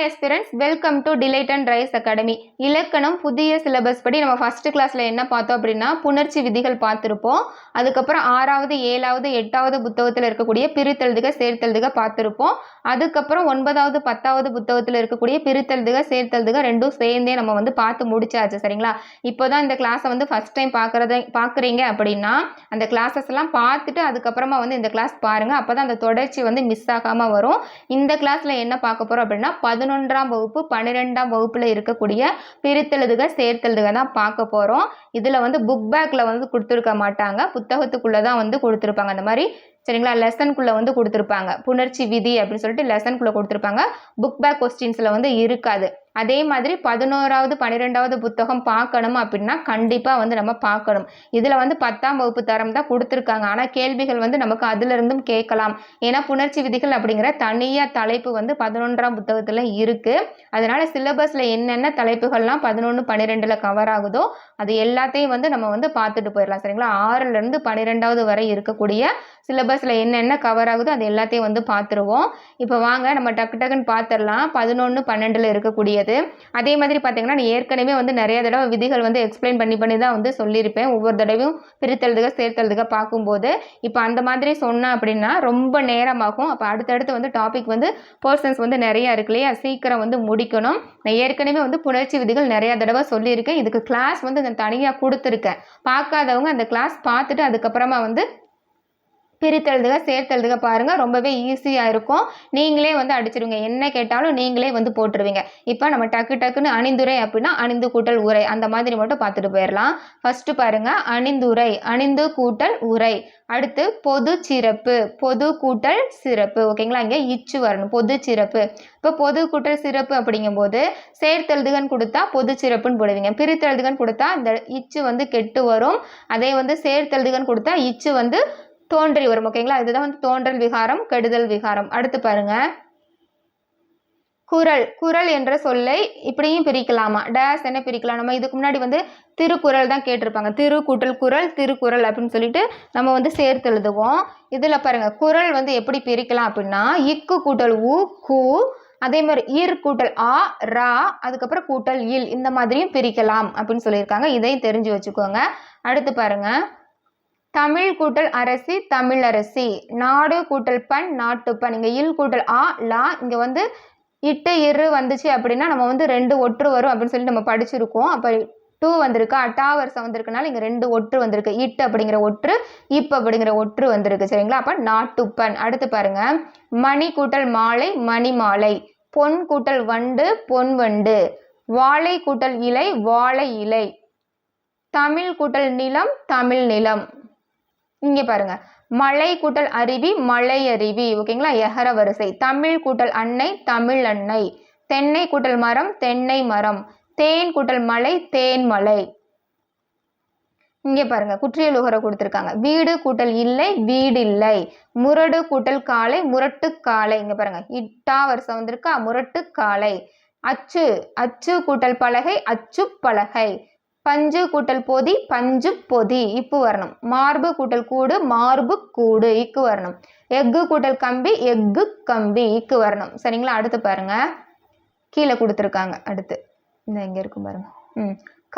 aspirants, welcome to Delight and Rise Academy. இலக்கணம் புதிய syllabus படி நம்ம ஃபர்ஸ்ட் கிளாஸ்ல என்ன பார்த்தோம் அப்படின்னா புணர்ச்சி விதிகள் பார்த்துருப்போம். அதுக்கப்புறம் 6வது 7வது 8வது புத்தகத்தில் இருக்கக்கூடிய பிரித்தெழுதுக சேர்த்தெழுதுக பார்த்துருப்போம். அதுக்கப்புறம் 9வது 10வது புத்தகத்தில் இருக்கக்கூடிய பிரித்தெழுதுக சேர்த்தெழுதுக ரெண்டும் சேர்ந்தே நம்ம வந்து பார்த்து முடிச்சாச்சு. சரிங்களா? இப்போதான் இந்த கிளாஸை வந்து ஃபர்ஸ்ட் டைம் பார்க்குறீங்க அப்படின்னா அந்த கிளாஸஸ் எல்லாம் பார்த்துட்டு அதுக்கப்புறமா வந்து இந்த கிளாஸ் பாருங்க. அப்போதான் அந்த தொடர்ச்சி வந்து மிஸ் ஆகாமல் வரும். இந்த கிளாஸ்ல என்ன பார்க்க போறோம் அப்படின்னா 11ஆம் வகுப்பு 12ஆம் வகுப்புல இருக்கக்கூடிய பிரித்தெழுதுக சேர்த்தெழுதுக தான் பார்க்க போறோம். இதுல வந்து புக் பேக்ல வந்து கொடுத்துருக்க மாட்டாங்க, புத்தகத்துக்குள்ளதான் வந்து கொடுத்துருப்பாங்க. அந்த மாதிரி சரிங்களா, லெசனுக்குள்ள வந்து கொடுத்துருப்பாங்க. புணர்ச்சி விதி அப்படின்னு சொல்லிட்டு லெசனுக்குள்ள கொடுத்துருப்பாங்க. புக் பேக் கொஸ்டின்ஸ்ல வந்து இருக்காது. அதே மாதிரி 11வது 12வது புத்தகம் பார்க்கணும் அப்படின்னா கண்டிப்பா வந்து நம்ம பார்க்கணும். இதுல வந்து 10ஆம் வகுப்பு தரம் தான் கொடுத்துருக்காங்க. ஆனா கேள்விகள் வந்து நமக்கு அதுல இருந்தும் கேட்கலாம். ஏன்னா புணர்ச்சி விதிகள் அப்படிங்கிற தனியா தலைப்பு வந்து 11ஆம் புத்தகத்துல இருக்கு. அதனால சிலபஸ்ல என்னென்ன தலைப்புகள்லாம் 11 12ல கவர் ஆகுதோ அது எல்லாத்தையும் வந்து நம்ம வந்து பார்த்துட்டு போயிடலாம். சரிங்களா? 6ல இருந்து 12வது வரை இருக்கக்கூடிய சிலபஸ்ல என்னென்ன கவர் ஆகுதோ அது எல்லாத்தையும் வந்து பார்த்துருவோம். இப்போ வாங்க நம்ம டக்கு டக்குன்னு பார்த்துடலாம். 11 12ல இருக்கக்கூடியது. அதே மாதிரி பார்த்தீங்கன்னா நான் ஏற்கனவே வந்து நிறைய தடவை விதிகள் வந்து எக்ஸ்பிளைன் பண்ணி தான் வந்து சொல்லியிருப்பேன். ஒவ்வொரு தடவையும் பிரித்தெழுதுக சேர்த்தெழுதுக பார்க்கும்போது இப்போ அந்த மாதிரி சொன்னேன் அப்படின்னா ரொம்ப நேரமாகும். அப்போ அடுத்தடுத்து வந்து டாபிக் வந்து பர்சன்ஸ் வந்து நிறைய இருக்கு இல்லையா, சீக்கிரம் வந்து முடிக்கணும். நான் ஏற்கனவே வந்து புணர்ச்சி விதிகள் நிறைய தடவை சொல்லியிருக்கேன். இதுக்கு கிளாஸ் வந்து நான் தனியாக கொடுத்துருக்கேன். பார்க்காதவங்க அந்த கிளாஸ் பார்த்துட்டு அதுக்கப்புறமா வந்து பிரித்தெழுதுக சேர்த்தெழுதுக பாருங்க. ரொம்பவே ஈஸியாக இருக்கும். நீங்களே வந்து அடிச்சிருவீங்க. என்ன கேட்டாலும் நீங்களே வந்து போட்டுருவீங்க. இப்போ நம்ம டக்கு டக்குன்னு அணிந்துரை அப்படின்னா அணிந்து கூட்டல் உரை அந்த மாதிரி மட்டும் பார்த்துட்டு போயிடலாம். ஃபர்ஸ்ட் பாருங்க, அணிந்துரை அணிந்து கூட்டல் உரை. அடுத்து பொது சிறப்பு பொது கூட்டல் சிறப்பு. ஓகேங்களா? இங்கே இச்சு வரணும். பொது சிறப்பு. இப்போ பொது கூட்டல் சிறப்பு அப்படிங்கும்போது சேர்த்தெழுதுகன்னு கொடுத்தா பொது சிறப்புன்னு போடுவீங்க. பிரித்தெழுதுகன்னு கொடுத்தா இந்த இச்சு வந்து கெட்டு வரும். அதே வந்து சேர்த்தெழுதுகன்னு கொடுத்தா இச்சு வந்து தோன்றி வரும். ஓகேங்களா? இதுதான் வந்து தோன்றல் விகாரம் கெடுதல் விகாரம். அடுத்து பாருங்க, குறள். குறள் என்ற சொல்லை இப்படியும் பிரிக்கலாமா? டேஸ் என்ன பிரிக்கலாம்? நம்ம இதுக்கு முன்னாடி வந்து திருக்குறள் தான் கேட்டிருப்பாங்க. திரு கூட்டல் குறள் திருக்குறள் அப்படின்னு சொல்லிட்டு நம்ம வந்து சேர்த்து எழுதுவோம். இதுல பாருங்க குறள் வந்து எப்படி பிரிக்கலாம் அப்படின்னா இக்கு கூட்டல் உ கு, அதே மாதிரி ஈர் கூட்டல் ஆ ரா, அதுக்கப்புறம் கூட்டல் இல், இந்த மாதிரியும் பிரிக்கலாம் அப்படின்னு சொல்லியிருக்காங்க. இதையும் தெரிஞ்சு வச்சுக்கோங்க. அடுத்து பாருங்க, தமிழ் கூட்டல் அரசி தமிழரசி, நாடு கூட்டல் பண் நாட்டுப்பண். இங்க இல் கூட்டல் ஆ லா, இங்க வந்து இட்டு இரு வந்துச்சு அப்படின்னா நம்ம வந்து 2 ஒற்று வரும் அப்படின்னு சொல்லி நம்ம படிச்சிருக்கோம். அப்ப 2 வந்திருக்கு, அட்டா வருஷம் வந்திருக்குனால இங்க 2 ஒற்று வந்திருக்கு. இட்டு அப்படிங்கிற ஒற்று, இப் அப்படிங்கிற ஒற்று வந்திருக்கு. சரிங்களா? அப்ப நாட்டுப்பண். அடுத்து பாருங்க, மணி கூட்டல் மாலை மணி மாலை, பொன் கூட்டல் வண்டு பொன் வண்டு, வாழை கூட்டல் இலை வாழை இலை, தமிழ் கூட்டல் நிலம் தமிழ் நிலம். இங்க பாருங்க, மலை கூட்டல் அருவி மலை அருவி. ஓகேங்களா? எகர வரிசை. தமிழ் கூட்டல் அன்னை தமிழ் அன்னை, தென்னை கூட்டல் மரம் தென்னை மரம், தேன் கூட்டல் மலை தேன் மலை. இங்க பாருங்க, குற்றியல் உகர கொடுத்திருக்காங்க. வீடு கூட்டல் இல்லை வீடு இல்லை, முரடு கூட்டல் காலை முரட்டு காலை. இங்க பாருங்க, இட்டா வருஷம் வந்திருக்கா, முரட்டு காலை. அச்சு அச்சு கூட்டல் பலகை அச்சு பலகை, பஞ்சு கூட்டல் பொதி பஞ்சு பொதி, இப்பு வரணும். மார்பு கூட்டல் கூடு மார்பு கூடு, இக்கு வரணும். எஃகு கூட்டல் கம்பி எஃகு கம்பி, இக்கு வரணும். சரிங்களா? அடுத்து பாருங்க, கீழே கொடுத்துருக்காங்க. அடுத்து இந்த இங்க இருக்கும் பாருங்க,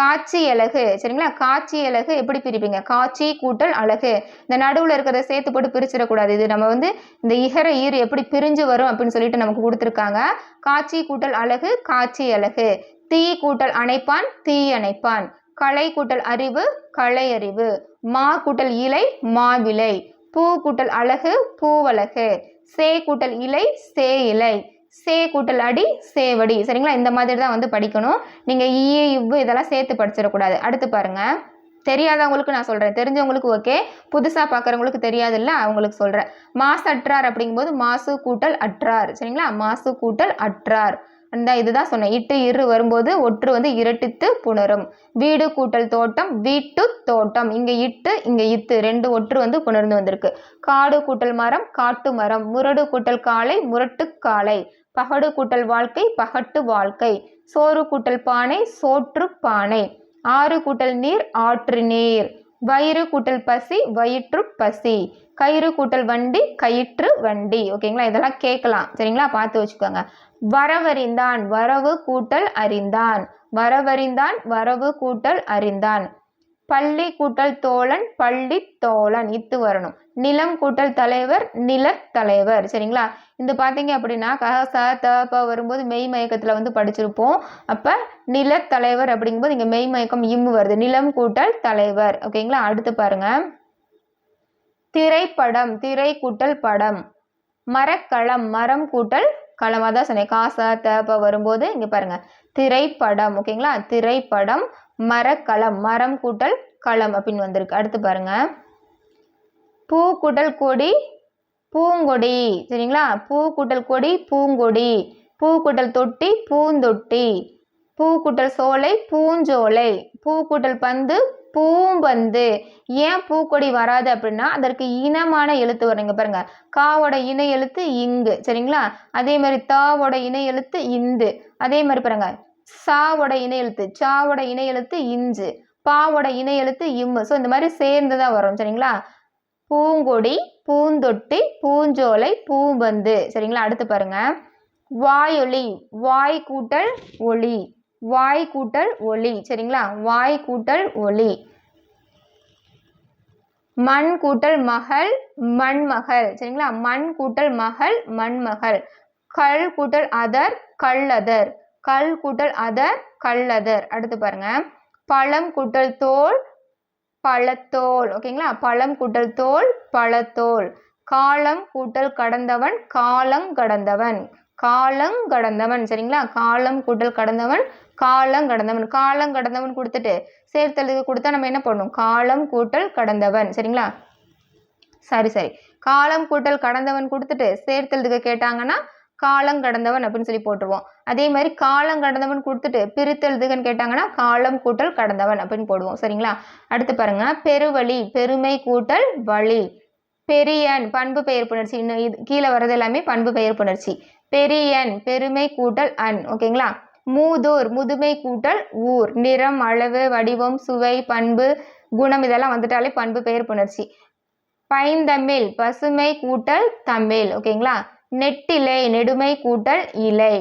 காட்சி அழகு. சரிங்களா? காட்சி அழகு எப்படி பிரிப்பீங்க? காட்சி கூட்டல் அழகு. இந்த நடுவில் இருக்கிறத சேர்த்து போட்டு பிரிச்சிடக்கூடாது. இது நம்ம வந்து இந்த இகர ஈர் எப்படி பிரிஞ்சு வரும் அப்படின்னு சொல்லிட்டு நமக்கு கொடுத்துருக்காங்க. காட்சி கூட்டல் அழகு காட்சி அழகு. தீ கூட்டல் அணைப்பான் தீ அணைப்பான், களை கூட்டல் அறிவு களை அறிவு, மா கூட்டல் இலை மாவிலை, பூ கூட்டல் அழகு பூவழகு, சே கூட்டல் இலை சே இலை, சே கூட்டல் அடி சேவடி. சரிங்களா? இந்த மாதிரி தான் வந்து படிக்கணும். நீங்க இவ்வு இதெல்லாம் சேர்த்து படிச்சிடக்கூடாது. அடுத்து பாருங்க, தெரியாதவங்களுக்கு நான் சொல்றேன், தெரிஞ்சவங்களுக்கு ஓகே, புதுசா பார்க்குறவங்களுக்கு தெரியாது இல்லை, அவங்களுக்கு சொல்றேன். மாசு அற்றார் அப்படிங்கும்போது மாசு கூட்டல் அற்றார். சரிங்களா? மாசு கூட்டல் அற்றார். அந்த இதுதான் சொன்னேன். இட்டு இரு வரும்போது ஒற்று வந்து இரட்டித்து புணரும். வீடு கூட்டல் தோட்டம் வீட்டு தோட்டம். இங்க இட்டு இங்க இத்து 2 ஒற்று வந்து புணர்ந்து வந்திருக்கு. காடு கூட்டல் மரம் காட்டு மரம், முரடு கூட்டல் காலை முரட்டு காலை, பகடு கூட்டல் வாழ்க்கை பகட்டு வாழ்க்கை, சோறு கூட்டல் பானை சோற்று பானை, ஆறு கூட்டல் நீர் ஆற்று நீர், வயிறு கூட்டல் பசி வயிற்று பசி. கயிறு கூட்டல் வண்டி கயிற்று வண்டி. ஓகேங்களா, இதெல்லாம் கேட்கலாம். சரிங்களா, பார்த்து வச்சுக்கோங்க. வரவறிந்தான் வரவு கூட்டல் அறிந்தான். வரவறிந்தான் வரவு கூட்டல் அறிந்தான். பள்ளி கூட்டல் தோழன் பள்ளி தோழன் இத்து வரணும். நிலம் கூட்டல் தலைவர் நிலத்தலைவர். சரிங்களா, இந்த பார்த்தீங்க அப்படின்னா க ச த ப வரும்போது மெய் மயக்கத்தில் வந்து படிச்சிருப்போம். அப்போ நிலத்தலைவர் அப்படிங்கும்போது இங்கே மெய் மயக்கம் இம்மு வருது. நிலம் கூட்டல் தலைவர். ஓகேங்களா, அடுத்து பாருங்க. திரைப்படம் திரை கூட்டல் படம். மரக்களம் மரம் கூட்டல் களம். அதான் சொன்னேன் கா ச த ப வரும்போது இங்கே பாருங்க திரைப்படம். ஓகேங்களா, திரைப்படம். மரக்களம் மரம் கூட்டல் களம் அப்படின்னு வந்திருக்கு. அடுத்து பாருங்க. பூ கூட்டல் கொடி பூங்கொடி. சரிங்களா, பூ கூட்டல் கொடி பூங்கொடி. பூ கூட்டல் தொட்டி பூந்தொட்டி. பூ கூட்டல் சோலை பூஞ்சோலை. பூ கூட்டல் பந்து பூம்பந்து. ஏன் பூக்கொடி வராது அப்படின்னா அதற்கு இனமான எழுத்து வருங்க. பாருங்க, காவோட இணை எழுத்து இங்கு. சரிங்களா, அதே மாதிரி தாவோட இணை எழுத்து இந்து. அதே மாதிரி பாருங்க சாவோட இணை எழுத்து சாவோட இணை எழுத்து இஞ்சு. பாவோட இணை எழுத்து இம்மு. ஸோ இந்த மாதிரி சேர்ந்துதான் வரும். சரிங்களா, பூங்கொடி பூந்தொட்டி பூஞ்சோலை பூம்பந்து. சரிங்களா, அடுத்து பாருங்க. வாயொலி வாய் கூட்டல் ஒளி. வாய் கூட்டல் ஒளி. சரிங்களா, வாய் கூட்டல் ஒளி. மண் கூட்டல் மகள் மண்மகள். சரிங்களா, மண் கூட்டல் மகள் மண்மகள். கல் கூட்டல் அதர் கல்லதர். கல் கூட்டல் அதர் கல்லதர். அடுத்து பாருங்க. பழம் கூட்டல் தோல் பழத்தோல். ஓகேங்களா, பழம் கூட்டல் தோல் பழத்தோல். காலம் கூட்டல் கடந்தவன் காலங்கடந்தவன். காலங்கடந்தவன். சரிங்களா, காலம் கூட்டல் கடந்தவன் காலங்கடந்தவன். காலங்கடந்தவன் கொடுத்துட்டு சேர்த்தலுக்கு கொடுத்தா நம்ம என்ன பண்ணணும்? காலம் கூட்டல் கடந்தவன். சரிங்களா, சரி காலம் கூட்டல் கடந்தவன் கொடுத்துட்டு சேர்த்தலுக்கு கேட்டாங்கன்னா காலங்கடந்தவன் அப்படின்னு சொல்லி போட்டுருவோம். அதே மாதிரி காலங்கடந்தவன் கொடுத்துட்டு பிரித்தெழுதுகன்னு கேட்டாங்கன்னா காலம் கூட்டல் கடந்தவன் அப்படின்னு போடுவோம். சரிங்களா, அடுத்து பாருங்க. பெருவழி பெருமை கூட்டல் வழி. பெரியன் பண்பு பெயர் புணர்ச்சி. இன்னும் கீழே வர்றது எல்லாமே பண்பு பெயர் புணர்ச்சி. பெரியன் பெருமை கூட்டல் அன். ஓகேங்களா, மூதூர் முதுமை கூட்டல் ஊர். நிறம் அளவு வடிவம் சுவை பண்பு குணம் இதெல்லாம் வந்துட்டாலே பண்பு பெயர் புணர்ச்சி. பைந்தமிழ் பசுமை கூட்டல் தமிழ். ஓகேங்களா, நெட்டிலை நெடுமை கூட்டல் இலை.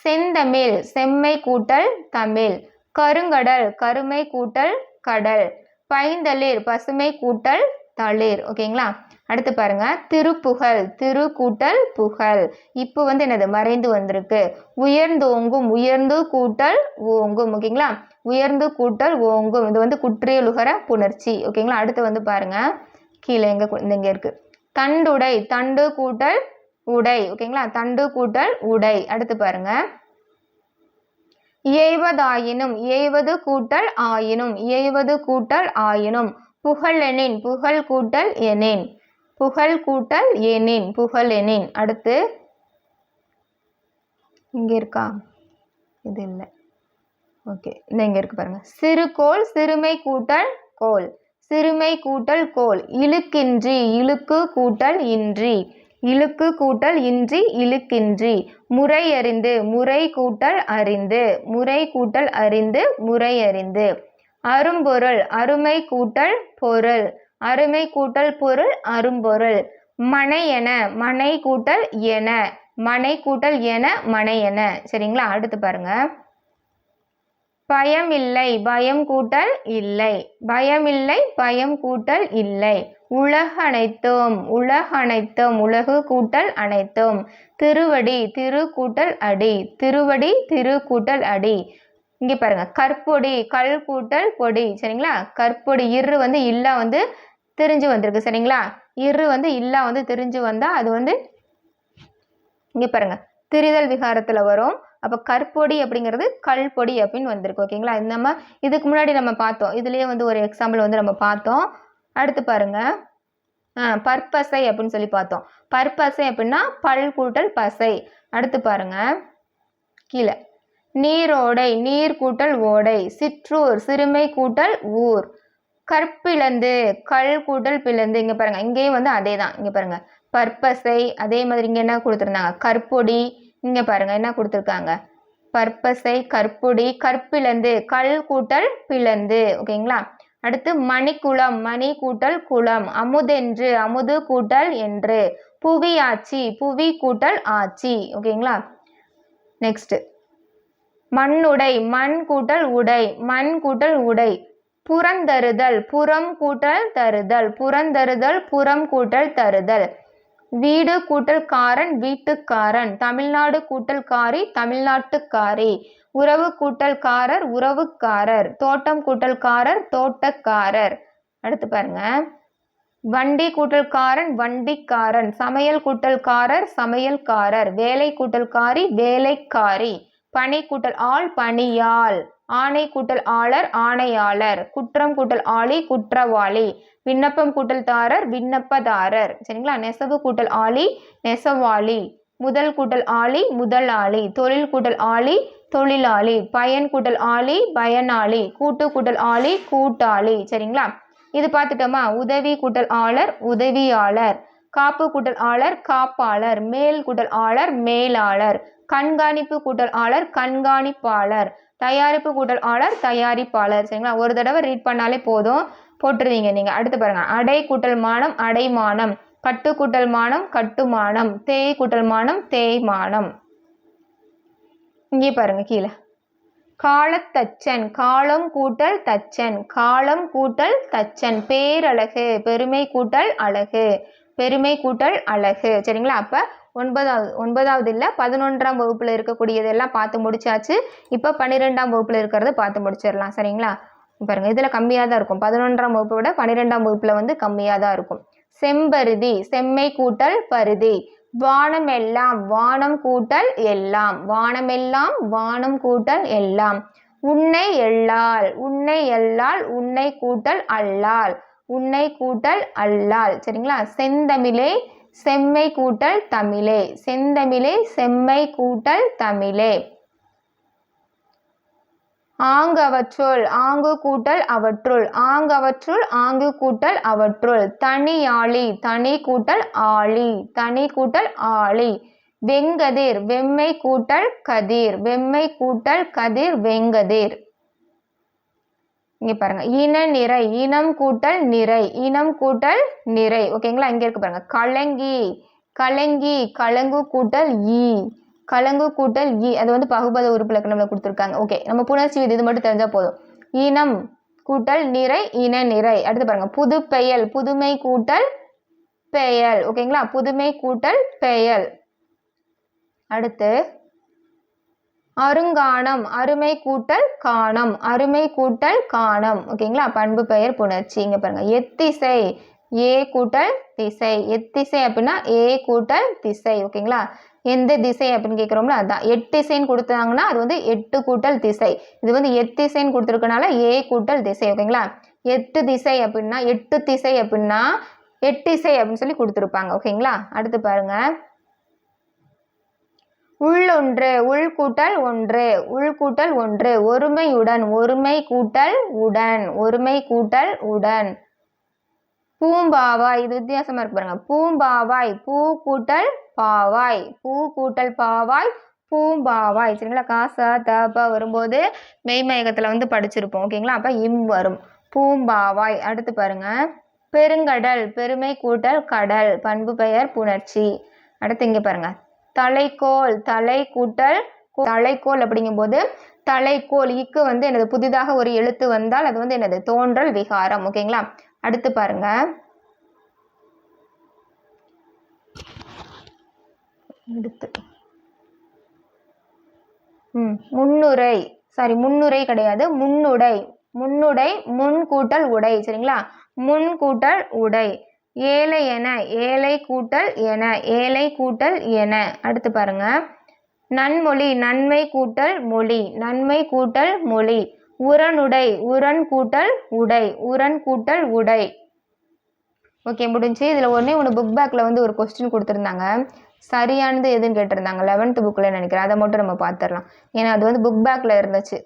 செந்தமிழ் செம்மை கூட்டல் தமிழ். கருங்கடல் கருமை கூட்டல் கடல். பைந்தளிர் பசுமை கூட்டல் தளிர். ஓகேங்களா, அடுத்து பாருங்க. திருப்புகழ் திரு கூட்டல் புகழ். இப்போ வந்து என்னது மறைந்து வந்திருக்கு. உயர்ந்தோங்கும் உயர்ந்து கூட்டல் ஓங்கும். ஓகேங்களா, உயர்ந்து கூட்டல் ஓங்கும். இது வந்து குற்றியலுகர புணர்ச்சி. ஓகேங்களா, அடுத்து வந்து பாருங்க. கீழே இங்க இருக்கு. தண்டுடை தண்டு கூட்டல் உடை. ஓகேங்களா, தண்டு கூட்டல் உடை. அடுத்து பாருங்க. ஏய்வதாயினும் ஏய்வது கூட்டல் ஆயினும் ஏய்வது கூட்டல் ஆயினும். புகழெனின் புகழ் கூட்டல் எனின். புகழ் கூட்டல் எனின் புகழ் எனின். அடுத்து இங்க இருக்கா? இது இல்லை. ஓகே, இங்க இருக்கு பாருங்க. சிறுகோள் சிறுமை கூட்டல் கோல். சிறுமை கூட்டல் கோல். இழுக்கின்றி இழுக்கு கூட்டல் இன்றி. இழுக்கு கூட்டல் இன்றி இழுக்கின்றி. முறை அறிந்து முறை கூட்டல் அறிந்து. முறை கூட்டல் அறிந்து முறை அறிந்து. அரும்பொருள் அருமை கூட்டல் பொருள். அருமை கூட்டல் பொருள் அரும்பொருள். மனையென மனை கூட்டல் என. மனை கூட்டல் என மனையென. சரிங்களா, அடுத்து பாருங்க. பயம் இல்லை பயம் கூட்டல் இல்லை. பயம் இல்லை பயம் கூட்டல் இல்லை. உலக அனைத்தும் உலக அனைத்தும் உலகு கூட்டல் அனைத்தும். திருவடி திரு கூட்டல் அடி. திருவடி திரு கூட்டல் அடி. இங்கே பாருங்க. கற்பொடி கல் கூட்டல் பொடி. சரிங்களா, கற்பொடி இரு வந்து இல்லா வந்து தெரிஞ்சு வந்திருக்கு. சரிங்களா, இரு வந்து இல்லா வந்து தெரிஞ்சு வந்தா அது வந்து இங்கே பாருங்க திரிதல் விகாரத்துல வரும். அப்போ கற்பொடி அப்படிங்கிறது கல்பொடி அப்படின்னு வந்திருக்கு. ஓகேங்களா, நம்ம இதுக்கு முன்னாடி நம்ம பார்த்தோம். இதுலயே வந்து ஒரு எக்ஸாம்பிள் வந்து நம்ம பார்த்தோம். அடுத்து பாருங்க. பற்பசை அப்படின்னு சொல்லி பார்த்தோம். பற்பசை அப்படின்னா பல் கூட்டல் பசை. அடுத்து பாருங்க கீழே. நீரோடை நீர் கூட்டல் ஓடை. சிற்றூர் சிறுமை கூட்டல் ஊர். கற்பிளந்து கல் கூட்டல் பிளந்து. இங்க பாருங்க, இங்கேயும் வந்து அதே தான். இங்க பாருங்க பற்பசை. அதே மாதிரி இங்க என்ன கொடுத்துருந்தாங்க? கற்பொடி. இங்க பாருங்க என்ன கொடுத்துருக்காங்க? பற்பசை கற்பொடி கற்பிளந்து கல் கூட்டல் பிளந்து. ஓகேங்களா, அடுத்து மணிக்குளம், மணி கூட்டல் குளம். அமுதென்று, அமுது கூட்டல் என்று. புவியாட்சி, புவி கூட்டல் ஆட்சி. ஓகேங்களா? நெக்ஸ்ட் மண்ணுடை, மண் கூட்டல் உடை, மண் கூட்டல் உடை. புறந்தருதல், புறம் கூட்டல் தருதல், புறந்தருதல், புறம் கூட்டல் தருதல். வீடு கூட்டல் காரன், வீட்டுக்காரன். தமிழ்நாடு கூட்டல் காரி, தமிழ்நாட்டுக்காரி. உறவு கூட்டல் காரர், உறவுக்காரர். தோட்டம் கூட்டல் காரர், தோட்டக்காரர். அடுத்து பாருங்க, வண்டி கூட்டல் காரன், வண்டிக்காரன். சமையல் கூட்டல் காரர், சமையல்காரர். வேலை கூட்டல் காரி, வேலைக்காரி. பணி கூட்டல் ஆள், பணியாள். ஆணை கூட்டல் ஆளர், ஆணையாளர். குற்றம் கூட்டல் ஆளி, குற்றவாளி. விண்ணப்பம் கூட்டல் தாரர், விண்ணப்பதாரர். சரிங்களா? நெசவு கூட்டல் ஆளி, நெசவாளி. முதல் கூட்டல் ஆளி, முதலாளி. தொழில் கூட்டல் ஆளி, தொழிலாளி. பயன் கூட்டல் ஆளி, பயனாளி. கூட்டு கூட்டல் ஆளி, கூட்டாளி. சரிங்களா? இது பார்த்துட்டோமா? உதவி கூட்டல் ஆளர், உதவியாளர். காப்பு கூட்டல் ஆளர், காப்பாளர். மேல் கூட்டல் ஆளர், மேலாளர். கண்காணிப்பு கூட்டல் ஆளர், கண்காணிப்பாளர். தயாரிப்பு கூட்டல் ஆளர், தயாரிப்பாளர். சரிங்களா? ஒரு தடவை ரீட் பண்ணாலே போதும், போட்டுருவீங்க நீங்க. அடுத்து பாருங்க, அடை கூட்டல் மானம், அடைமானம். கட்டு கூட்டல் மானம், கட்டுமானம். தேய் கூட்டல் மானம், தேய்மானம். இங்கே பாருங்க கீழே, காலத்தச்சன், காலம் கூட்டல் தச்சன், காலம் கூட்டல் தச்சன். பேரழகு, பெருமை கூட்டல் அழகு, பெருமை கூட்டல் அழகு. சரிங்களா? அப்போ ஒன்பதாவது இல்லை 11ஆம் வகுப்பில் இருக்கக்கூடியதெல்லாம் பார்த்து முடிச்சாச்சு. இப்போ 12ஆம் வகுப்பில் இருக்கிறத பார்த்து முடிச்சிடலாம். சரிங்களா? பாருங்க, இதில் கம்மியாக தான் இருக்கும். 11ஆம் வகுப்பை விட 12ஆம் வகுப்பில் வந்து கம்மியாக தான் இருக்கும். செம்பருதி, செம்மை கூட்டல் பருதி. வானமெல்லாம், வானம் கூட்டல் எல்லாம், வானமெல்லாம், வானம் கூட்டல் எல்லாம். உன்னை எள்ளால், உன்னை எள்ளால், உன்னை கூட்டல் அல்லால், உன்னை கூட்டல் அல்லால். சரிங்களா? செந்தமிழே, செம்மை கூட்டல் தமிழே, செந்தமிழே, செம்மை கூட்டல் தமிழே. ஆங்கவற்றுள், ஆங்கு கூட்டல் அவற்றுள், ஆங்கவற்றுள், ஆங்கு கூட்டல் அவற்றுள். தனியாளி, தனி கூட்டல் ஆளி, தனி கூட்டல் ஆளி. வெங்கதிர், வெம்மை கூட்டல் கதிர், வெம்மை கூட்டல் கதிர், வெங்கதிர். இங்க பாருங்க, இன நிறை, இனம் கூட்டல் நிறை, இனம் கூட்டல் நிறை. ஓகேங்களா? இங்க இருக்கு பாருங்க, கலங்கி, கலங்கி, கலங்கு கூட்டல் ஈ, கலங்கு கூட்டல் ஈ. அது வந்து பகுபத உறுப்பிலக்கணம்ல கொடுத்துருக்காங்க. ஓகே, நம்ம புணர்ச்சி விதி இது மட்டும் தெரிஞ்சா போதும். இனம் கூட்டல் நிறை, இன நிறை. அடுத்து பாருங்க, புது பெயல், புதுமை கூட்டல் பெயல். ஓகேங்களா? புதுமை கூட்டல் பெயல். அடுத்து அருங்காணம், அருமை கூட்டல் காணம், அருமை கூட்டல் காணம். ஓகேங்களா? பண்பு பெயர் புணர்ச்சி. இங்க பாருங்க, எத்திசை, ஏ கூட்டல் திசை. எத்திசை அப்படின்னா ஏ கூட்டல் திசை. ஓகேங்களா? எந்த திசை அப்படின்னு கேட்குறோம்ல, அதுதான். எட்டிசைன்னு கொடுத்தாங்கன்னா அது வந்து எட்டு கூட்டல் திசை. இது வந்து எத்திசைன்னு கொடுத்துருக்கனால ஏ கூட்டல் திசை. ஓகேங்களா? எட்டு திசை அப்படின்னா, எட்டு திசை அப்படின்னா எட்டிசை அப்படின்னு சொல்லி கொடுத்துருப்பாங்க. ஓகேங்களா? அடுத்து பாருங்க, உள்ளொன்று, உள் கூட்டல் ஒன்று, உள் கூட்டல் ஒன்று. ஒருமையுடன், ஒருமை கூட்டல் உடன், ஒருமை கூட்டல் உடன். பூம்பாவாய், இது வித்தியாசமா இருக்கு பாருங்க. பூம்பாவாய், பூ கூட்டல் பாவாய், பூ கூட்டல் பாவாய், பூம்பாவாய். சரிங்களா? காசா தப்பா வரும்போது மெய்மயக்கத்தில் வந்து படிச்சிருப்போம். ஓகேங்களா? அப்போ இம் வரும். பூம்பாவாய். அடுத்து பாருங்க, பெருங்கடல், பெருமை கூட்டல் கடல், பண்பு பெயர் புணர்ச்சி. அடுத்து இங்கே பாருங்க, தலைக்கோல், தலை கூட்டல் தலைக்கோல். அப்படிங்கும்போது தலைக்கோல், இக்கு வந்து என்னது புதிதாக ஒரு எழுத்து வந்தால் அது வந்து என்னது தோன்றல் விகாரம். ஓகேங்களா? அடுத்து பாருங்க, முன்னுரை, சாரி முன்னுரை கிடையாது, முன்னுடை. முன்னுடை, முன் கூட்டல் உடை. சரிங்களா? முன் கூட்டல் உடை. ஏழை என, ஏழை கூட்டல் என, ஏழை கூட்டல் என. அடுத்து பாருங்க, நன்மொழி, நன்மை கூட்டல் மொழி, நன்மை கூட்டல் மொழி. உரனுடை, உரன் கூட்டல் உடை, உரன் கூட்டல் உடை. ஓகே, முடிஞ்சு. இதில் ஒன்று புக் பேக்கில் வந்து ஒரு கொஸ்டின் கொடுத்துருந்தாங்க, சரியானது எதுன்னு கேட்டிருந்தாங்க. 11th புக்கில் நினைக்கிறேன். அதை மட்டும் நம்ம பார்த்துடலாம். ஏன்னா அது வந்து புக் பேக்கில் இருந்துச்சு,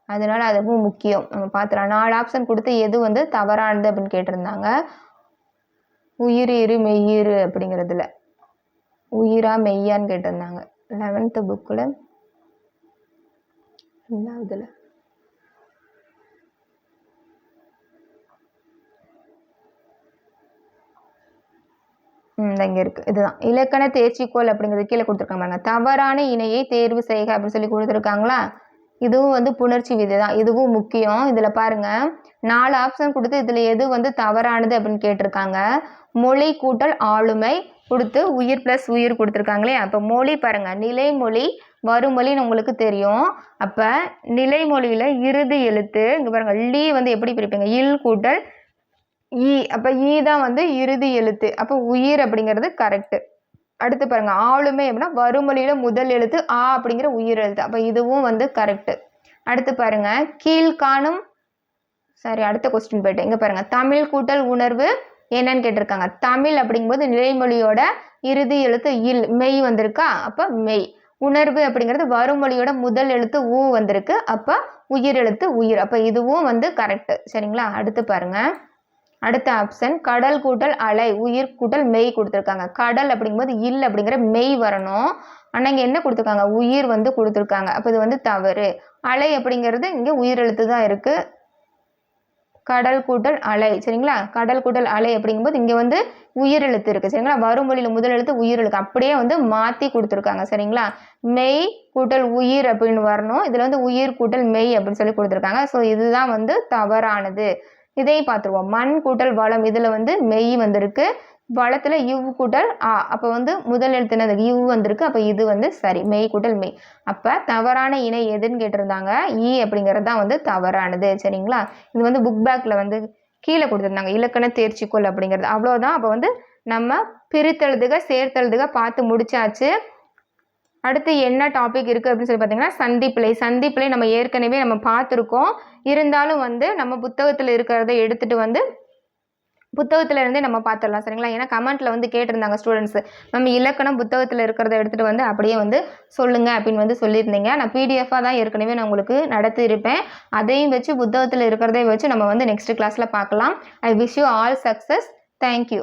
அதனால அதுவும் முக்கியம். நம்ம பார்த்துடலாம். 4 ஆப்ஷன் கொடுத்து எது வந்து தவறானது அப்படின்னு கேட்டிருந்தாங்க. உயிர் மெய்யிரு அப்படிங்கிறதுல உயிரா மெய்யான்னு கேட்டிருந்தாங்க 11th புக்கில். 2வதுல இந்த இங்கே இருக்குது, இதுதான் இலக்கண தேர்ச்சிக்கோள் அப்படிங்கிறது கீழே கொடுத்துருக்காங்க பாருங்க. தவறான இணையை தேர்வு செய்க அப்படின்னு சொல்லி கொடுத்துருக்காங்களா. இதுவும் வந்து புணர்ச்சி விதி தான், இதுவும் முக்கியம். இதில் பாருங்க 4 ஆப்ஷன் கொடுத்து இதில் எது வந்து தவறானது அப்படின்னு கேட்டிருக்காங்க. மொழி கூட்டல் ஆளுமை கொடுத்து உயிர் ப்ளஸ் உயிர் கொடுத்துருக்காங்களே. அப்போ மொழி பாருங்க, நிலைமொழி வருமொழின்னு உங்களுக்கு தெரியும். அப்போ நிலைமொழியில் இறுதி எழுத்து இங்கே பாருங்க, லீ வந்து எப்படி பிரிப்பீங்க, இல் கூட்டல் ஈ. அப்போ ஈ தான் வந்து இறுதி எழுத்து, அப்போ உயிர் அப்படிங்கிறது கரெக்டு. அடுத்து பாருங்க, ஆளுமை அப்படின்னா வருமொழியில முதல் எழுத்து ஆ அப்படிங்கிற உயிர் எழுத்து, அப்போ இதுவும் வந்து கரெக்டு. அடுத்து பாருங்க, கீழ்காணும் அடுத்த கொஸ்டின் போயிட்டு இங்கே பாருங்க, தமிழ் கூட்டல் உணர்வு என்னன்னு கேட்டிருக்காங்க. தமிழ் அப்படிங்கும்போது நிலைமொழியோட இறுதி எழுத்து இல், மெய் வந்திருக்கா, அப்போ மெய். உணர்வு அப்படிங்கிறது வருமொழியோட முதல் எழுத்து ஊ வந்திருக்கு, அப்போ உயிர் எழுத்து உயிர், அப்போ இதுவும் வந்து கரெக்டு. சரிங்களா. அடுத்து பாருங்க, அடுத்த ஆப்ஷன் கடல் கூட்டல் அலை உயிர் கூட்டல் மெய் கொடுத்துருக்காங்க. கடல் அப்படிங்கும்போது இல் அப்படிங்கிற மெய் வரணும், ஆனால் இங்கே என்ன கொடுத்துருக்காங்க, உயிர் வந்து கொடுத்துருக்காங்க, அப்போ இது வந்து தவறு. அலை அப்படிங்கிறது இங்கே உயிர் எழுத்து தான் இருக்கு, கடல் கூட்டல் அலை. சரிங்களா. கடல் கூட்டல் அலை அப்படிங்கும்போது இங்கே வந்து உயிர் எழுத்து இருக்கு. சரிங்களா. வருமொழியில் முதல் எழுத்து உயிர் எழுத்து, அப்படியே வந்து மாற்றி கொடுத்துருக்காங்க. சரிங்களா. மெய் கூட்டல் உயிர் அப்படின்னு வரணும், இதில் வந்து உயிர் கூட்டல் மெய் அப்படின்னு சொல்லி கொடுத்துருக்காங்க. ஸோ இதுதான் வந்து தவறானது. இதை பார்த்துருவோம். மண் கூட்டல் வளம், இதில் வந்து மெய் வந்திருக்கு, வளத்தில் இவ் கூட்டல் ஆ, அப்போ வந்து முதல் எழுத்து என்னது இவ் வந்திருக்கு, அப்போ இது வந்து சரி, மெய் கூட்டல் மெய். அப்போ தவறான இணை எதுன்னு கேட்டிருந்தாங்க, ஈ அப்படிங்கிறது தான் வந்து தவறானது. சரிங்களா. இது வந்து புக் பேக்கில் வந்து கீழே கொடுத்துருந்தாங்க, இலக்கண தேர்ச்சிக்கோள் அப்படிங்கிறது. அவ்வளோதான். அப்போ வந்து நம்ம பிரித்தெழுதுக சேர்த்தெழுதுக பார்த்து முடிச்சாச்சு. அடுத்து என்ன டாபிக் இருக்குது அப்படின்னு சொல்லி பார்த்தீங்கன்னா சந்திப்பிழை. சந்திப்பிழை நம்ம ஏற்கனவே நம்ம பார்த்துருக்கோம், இருந்தாலும் வந்து நம்ம புத்தகத்தில் இருக்கிறத எடுத்துகிட்டு வந்து புத்தகத்தில் இருந்தே நம்ம பார்த்துடலாம். சரிங்களா. ஏன்னா கமெண்ட்டில் வந்து கேட்டிருந்தாங்க ஸ்டூடெண்ட்ஸ், நம்ம இலக்கணம் புத்தகத்தில் இருக்கிறத எடுத்துகிட்டு வந்து அப்படியே வந்து சொல்லுங்கள் அப்படின்னு வந்து சொல்லியிருந்தீங்க. நான் பிடிஎஃபாக தான் ஏற்கனவே நான் உங்களுக்கு நடத்தியிருப்பேன், அதையும் வச்சு புத்தகத்தில் இருக்கிறதை வச்சு நம்ம வந்து நெக்ஸ்ட் கிளாஸில் பார்க்கலாம். I wish you all success. Thank you.